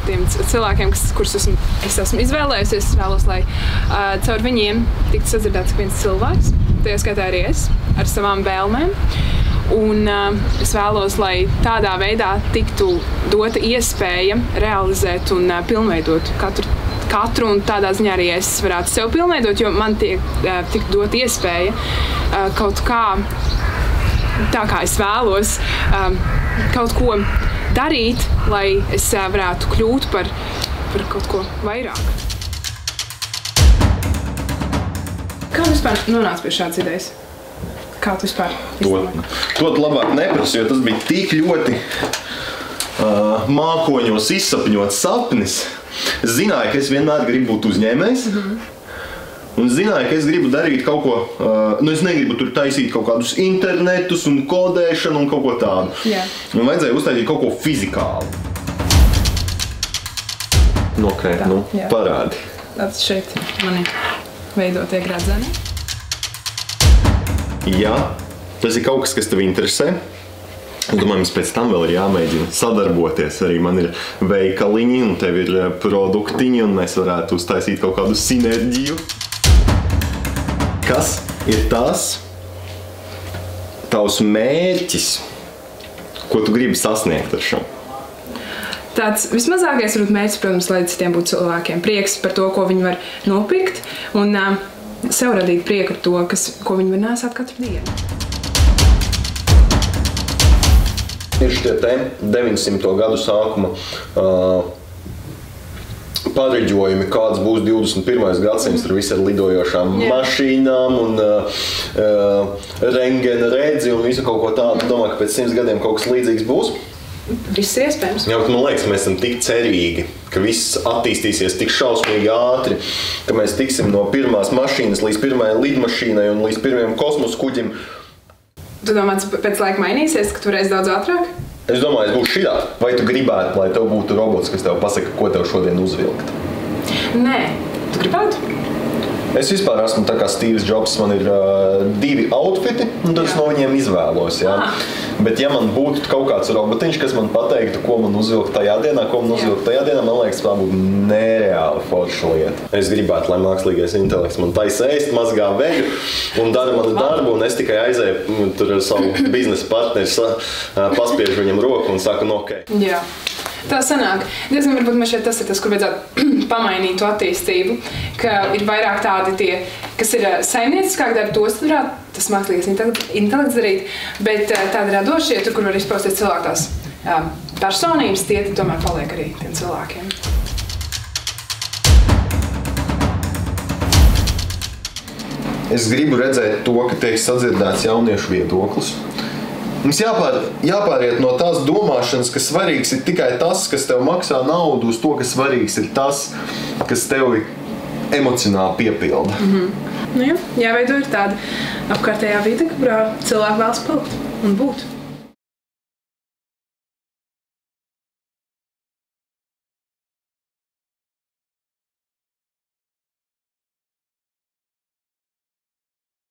tiem cilvēkiem, kurus es esmu izvēlējusies. Es vēlos, lai caur viņiem tiktu sadzirdēts viens cilvēks, tajā skaitā arī es, ar savām vēlmēm. Un es vēlos, lai tādā veidā tiktu dota iespēja realizēt un pilnveidot katru, un tādā ziņā arī es varētu sev pilnveidot, jo man tiktu dot iespēja kaut kā, tā kā es vēlos, kaut ko darīt, lai es varētu kļūt par kaut ko vairāk. Kā tu vispār nonāci pie šādas idejas? Kā tu vispār izdomāji? To labāk neprasu, jo tas bija tik ļoti mākoņos izsapņots sapnis. Es zināju, ka es vienmēr gribu būt uzņēmējs. Un zināju, ka es gribu darīt kaut ko, es negribu tur taisīt kaut kādus internetus un kodēšanu un kaut ko tādu. Man vajadzēja uztaisīt kaut ko fizikālu. Parādi. Tāds šeit mani veidotie gradzeni. Jā, tas ir kaut kas tev interesē. Es domāju, mums pēc tam vēl ir jāmēģina sadarboties. Arī man ir veikaliņi un tev ir produktiņi un mēs varētu uztaisīt kaut kādu sinerģiju. Kas ir tavs mērķis, ko tu gribi sasniegt ar šo? Tāds vismazākais varbūt mērķis, protams, lai citiem būtu cilvēkiem prieks par to, ko viņi var nopirkt, un sev radīt prieku ar to, ko viņi var nēsāt katru dienu. Ir šitie 900. gadu sākuma pareģojumi, kāds būs 21. gadsimts ar visu ar lidojošām mašīnām un rentgena redzi un visu kaut ko tādu. Domāju, ka pēc 100 gadiem kaut kas līdzīgs būs. Viss ir iespējams. Jā, man liekas, mēs esam tik cerīgi, ka viss attīstīsies tik šausmīgi ātri, ka mēs tiksim no pirmās mašīnas līdz pirmajai lidmašīnai un līdz pirmajam kosmosa kuģim. Tu domā, pēc laika mainīsies, ka tu reiz daudz ātrāk? Es domāju, es būšu šitā. Vai tu gribētu, lai tev būtu robots, kas tev pasaka, ko tev šodien uzvilkt? Nē. Tu gribētu? Es vispār esmu tā kā Steve's Jobs. Man ir 2 outfiti, un tad es no viņiem izvēlos. Jā. Bet ja man būtu kaut kāds robotiņš, kas man pateiktu, ko man uzvilkt tajā dienā, man liekas, tā būtu nereāli forša lieta. Es gribētu, lai mākslīgais intelekts man taisa ēst, mazgā veļu un dara manu darbu, un es tikai aizēju tur ar savu biznesa partneri, paspiežu viņam roku un saku, nu ok. Jā. Tā sanāk. Diezgan varbūt man šeit tas ir tas, kur vajadzētu pamainīt to attīstību, ka ir vairāk tādi tie, kas ir saimnieciskāk dara, tos varētu tas mākslīgais intelekts darīt, bet tādi radošie, tur, kur var izpausties cilvēku tās personības, tie tomēr paliek arī tiem cilvēkiem. Es gribu redzēt to, ka tiek sadzirdēts jauniešu viedoklis. Mums jāpāriet no tās domāšanas, ka svarīgs ir tikai tas, kas tev maksā naudu, uz to, ka svarīgs ir tas, kas tevi emocionāli piepilda. Nu jā, jāveido ir tāda apkārtējā vide, kurā cilvēki vēlas palikt un būt.